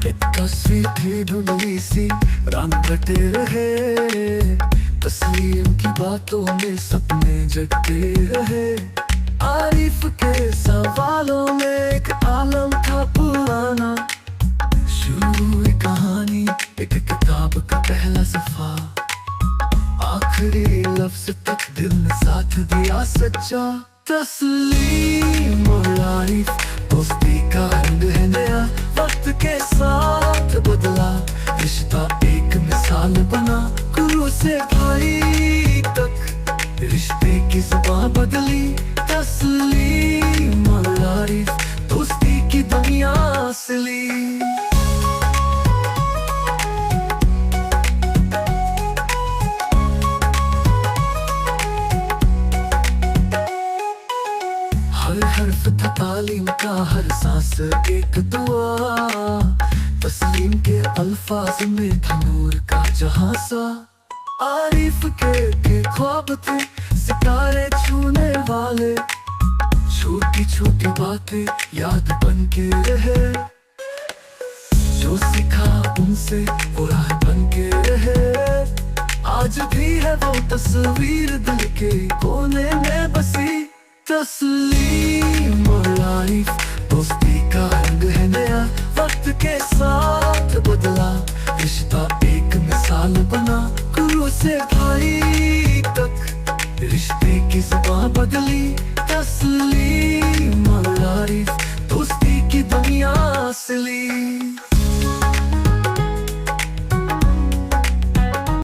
एक तस्वीर थी धुंधली सी, रंग रटे रहे। तस्लीम की बातों में सपने जगते रहे। आरिफ के सवालों में एक आलम था पुराना। शुरू हुई कहानी एक किताब का पहला सफा। आखिरी लफ्ज तक दिल ने साथ दिया सच्चा। तस्लीम और आरिफ, दोस्ती का रंग है नया। वक्त के साथ बदला रिश्ता, एक मिसाल बना। गुरु से भाई तक रिश्ते की जुबान बदली। तस्लीम और आरिफ, दोस्ती की दुनिया असली। हर हर्फ था तालीम का, हर सांस एक दुआ। तस्लीम के अल्फाज में था नूर का जहां सा। आरिफ के ख्वाब थे सितारे छूने वाले। छोटी छोटी बातें याद बन के रहे। जो सीखा उनसे वो राह बन के रहे। आज भी है वो तस्वीर दिल के कोने में बसी। तस्लीम